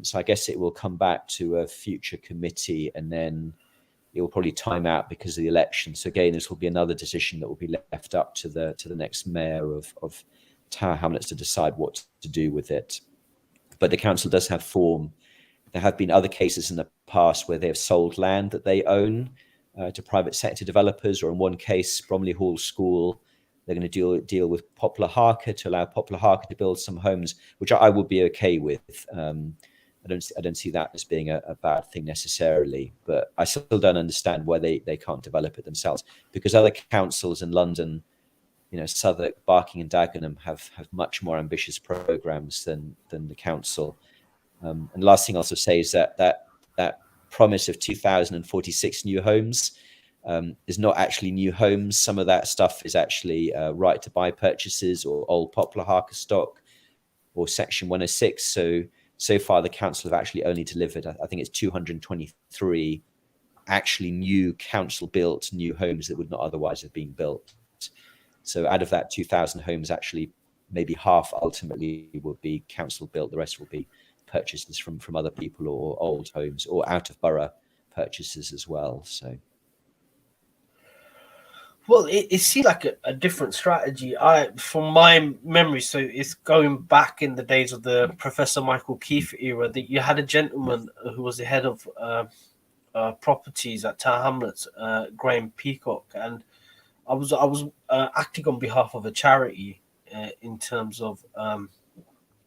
[SPEAKER 2] So I guess it will come back to a future committee, and then it will probably time out because of the election. So again, this will be another decision that will be left up to the next mayor of Tower Hamlets to decide what to do with it. But the council does have form. There have been other cases in the past where they have sold land that they own to private sector developers, or in one case, Bromley Hall School, they're going to deal with Poplar Harker to allow Poplar Harker to build some homes, which I would be okay with. I don't see that as being a bad thing necessarily, but I still don't understand why they can't develop it themselves, because other councils in London, Southwark, Barking and Dagenham have much more ambitious programs than the council. And the last thing I'll also say is that promise of 2,046 new homes is not actually new homes. Some of that stuff is actually right to buy purchases or old Poplar Harker stock or Section 106. So far, the council have actually only delivered, I think it's 223 actually new council-built new homes that would not otherwise have been built. So out of that 2,000 homes, actually maybe half ultimately will be council-built. The rest will be purchases from other people or old homes or out-of-borough purchases as well. So.
[SPEAKER 1] Well, it seemed like a different strategy. From my memory, so it's going back in the days of the Professor Michael Keefe era, that you had a gentleman who was the head of properties at Tower Hamlets, Graham Peacock, and I was acting on behalf of a charity in terms of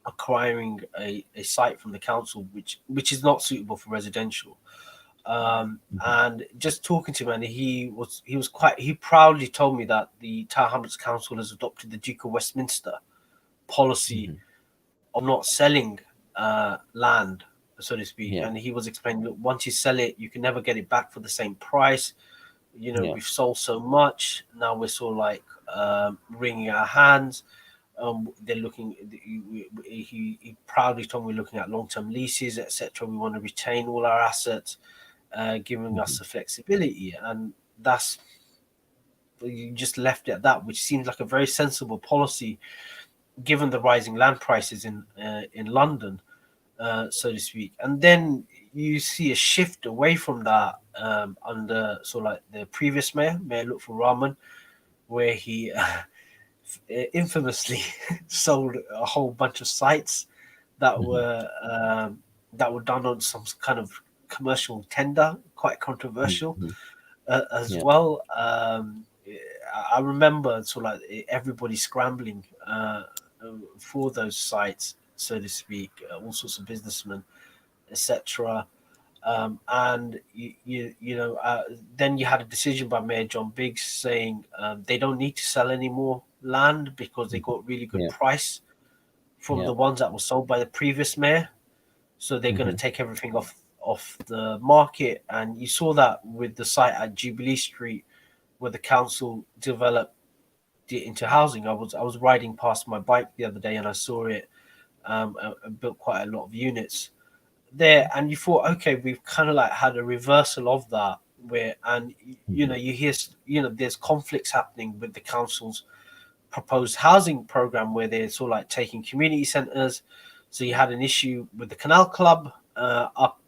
[SPEAKER 1] acquiring a site from the council, which is not suitable for residential. And just talking to him, and he proudly told me that the Tower Hamlets Council has adopted the Duke of Westminster policy of not selling land, so to speak. And he was explaining, look, once you sell it, you can never get it back for the same price. We've sold so much, now we're sort of like wringing our hands. They're looking. He proudly told me we're looking at long-term leases, etc. We want to retain all our assets, giving us the flexibility, and that's, you just left it at that, which seems like a very sensible policy, given the rising land prices in London, so to speak. And then you see a shift away from that under sort of like the previous mayor, Mayor Lutful Rahman, where he infamously sold a whole bunch of sites that were done on some kind of commercial tender, quite controversial as well. I remember sort of like everybody scrambling for those sites, so to speak, all sorts of businessmen, etc. And then you had a decision by Mayor John Biggs saying they don't need to sell any more land because they got really good price from the ones that were sold by the previous mayor. So they're going to take everything off the market. And you saw that with the site at Jubilee Street, where the council developed it into housing. I was riding past my bike the other day and I saw it built quite a lot of units there, and you thought, okay, we've kind of like had a reversal of that, where, and you hear, there's conflicts happening with the council's proposed housing program, where they're sort of like taking community centres. So you had an issue with the Canal Club up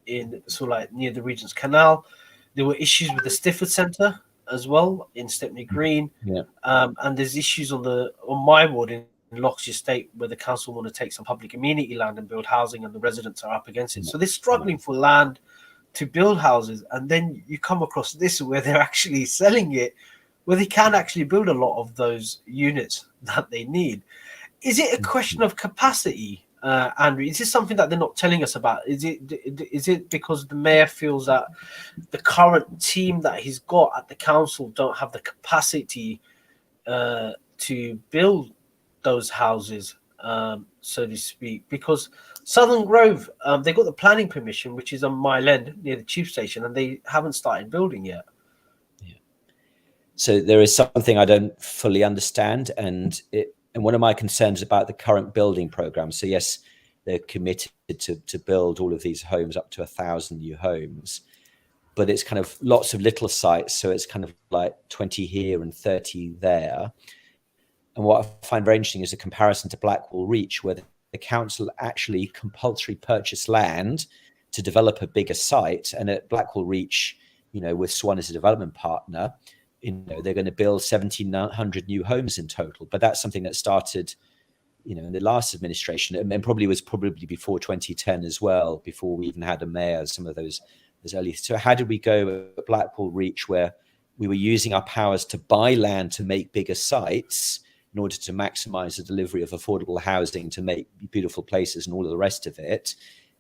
[SPEAKER 1] in sort of like near the Regent's Canal. There were issues with the Stifford Centre as well in Stepney Green, and there's issues on my ward in Loxley Estate, where the council want to take some public amenity land and build housing, and the residents are up against it. So they're struggling for land to build houses, and then you come across this where they're actually selling it, where they can actually build a lot of those units that they need. Is it a question of capacity, Andrew? Is this something that they're not telling us about? Is it because the mayor feels that the current team that he's got at the council don't have the capacity to build those houses, so to speak? Because Southern Grove, they got the planning permission, which is on Mile End near the tube station, and they haven't started building yet.
[SPEAKER 2] So there is something I don't fully understand, and one of my concerns about the current building program. So yes, they're committed to build all of these homes, up to 1,000 new homes, but it's kind of lots of little sites. So it's kind of like 20 here and 30 there. And what I find very interesting is a comparison to Blackwall Reach, where the council actually compulsory purchased land to develop a bigger site. And at Blackwall Reach, with Swan as a development partner, they're going to build 1,700 new homes in total. But that's something that started, in the last administration, and probably before 2010 as well, before we even had a mayor, some of those early. So how did we go at Blackwall Reach, where we were using our powers to buy land to make bigger sites in order to maximize the delivery of affordable housing, to make beautiful places and all of the rest of it,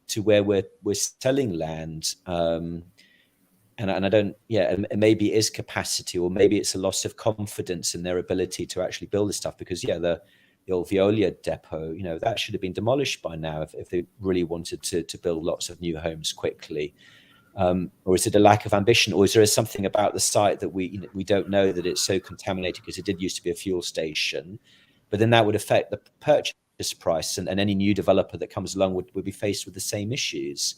[SPEAKER 2] to where we're selling land. And I don't, and maybe it is capacity, or maybe it's a loss of confidence in their ability to actually build this stuff. Because the old Veolia depot, that should have been demolished by now if they really wanted to build lots of new homes quickly. Or is it a lack of ambition, or is there something about the site that we don't know, that it's so contaminated? Because it did used to be a fuel station, but then that would affect the purchase price, and any new developer that comes along would be faced with the same issues.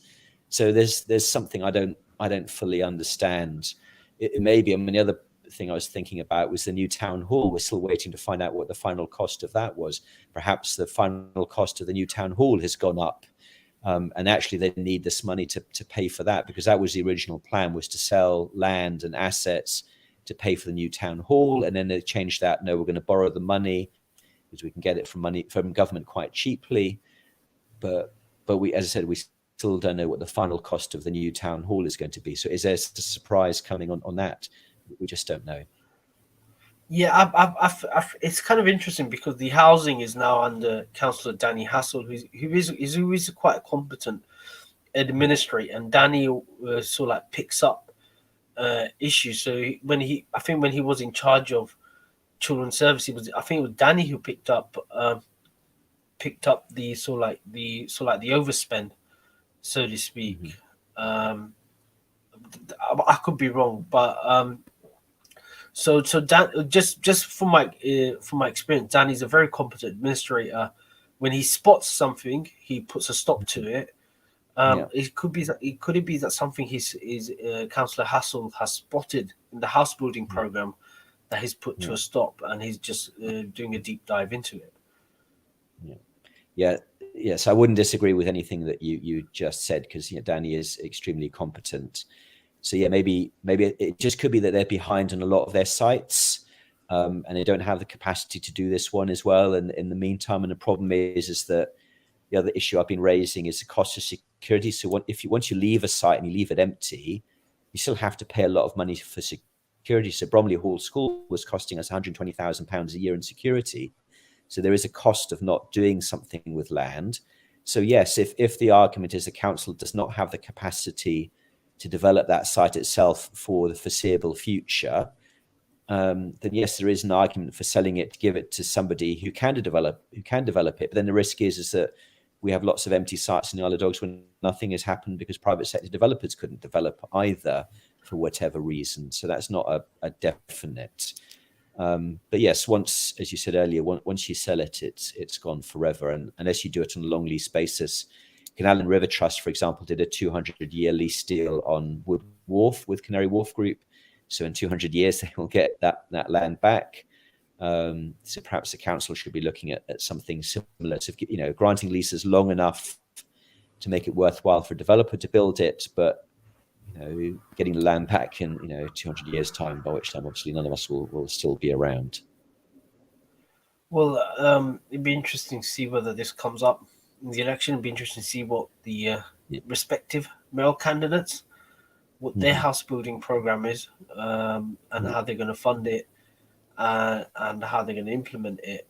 [SPEAKER 2] So there's something I don't fully understand. It may be. The other thing I was thinking about was the new town hall. We're still waiting to find out what the final cost of that was. Perhaps the final cost of the new town hall has gone up, and actually they need this money to pay for that, because that was the original plan, was to sell land and assets to pay for the new town hall, and then they changed that. No, we're going to borrow the money because we can get it from government quite cheaply. But we, as I said, we still don't know what the final cost of the new town hall is going to be. So is there a surprise coming on that? We just don't know.
[SPEAKER 1] Yeah, it's kind of interesting because the housing is now under Councillor Danny Hassel, who is quite a competent administrator, and Danny sort of like picks up issues. So when he was in charge of children's services, I think it was Danny who picked up the sort of like the overspend, so to speak. I could be wrong, but so Dan, just from my experience, Danny's a very competent administrator. When he spots something, he puts a stop to it. It could be that something his Councillor Hassel has spotted in the house building program that he's put to a stop, and he's just doing a deep dive into it.
[SPEAKER 2] Yes, I wouldn't disagree with anything that you just said, because Danny is extremely competent. So maybe it just could be that they're behind on a lot of their sites, and they don't have the capacity to do this one as well. And in the meantime, and the problem is that the other issue I've been raising is the cost of security. So once you leave a site and you leave it empty, you still have to pay a lot of money for security. So Bromley Hall School was costing us £120,000 a year in security. So there is a cost of not doing something with land. So yes, if the argument is the council does not have the capacity to develop that site itself for the foreseeable future, then yes, there is an argument for selling it to give it to somebody who can develop it. But then the risk is that we have lots of empty sites in the Isle of Dogs when nothing has happened because private sector developers couldn't develop either for whatever reason. So that's not a definite. But yes, once, as you said earlier, once you sell it, it's gone forever. And unless you do it on a long lease basis, Canal and River Trust, for example, did a 200-year lease deal on Wood Wharf with Canary Wharf Group. So in 200 years, they will get that land back. So perhaps the council should be looking at something similar to, granting leases long enough to make it worthwhile for a developer to build it, but getting the land back in 200 years time, by which time obviously none of us will still be around.
[SPEAKER 1] Well, it'd be interesting to see whether this comes up in the election. It'd be interesting to see what the respective male candidates, what their house building program is, and how they're going to fund it. and how they're going to implement it.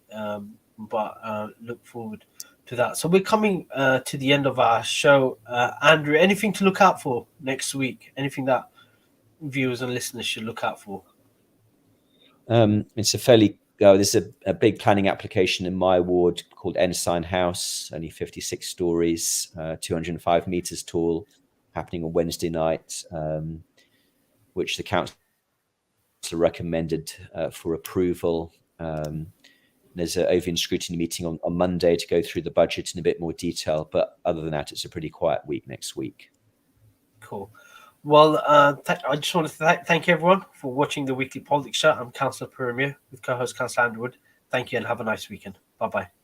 [SPEAKER 1] But look forward to that. So we're coming to the end of our show. Andrew, anything to look out for next week? Anything that viewers and listeners should look out for?
[SPEAKER 2] It's a fairly there's a big planning application in my ward called Ensign House, only 56 stories, 205 meters tall, happening on Wednesday night, which the council recommended for approval. There's an Ovian scrutiny meeting on Monday to go through the budget in a bit more detail. But other than that, it's a pretty quiet week next week.
[SPEAKER 1] Cool. Well, I just want to thank everyone for watching the Weekly Politics Show. I'm Councillor Pyramir with co-host Councillor Andrew Wood. Thank you and have a nice weekend. Bye-bye.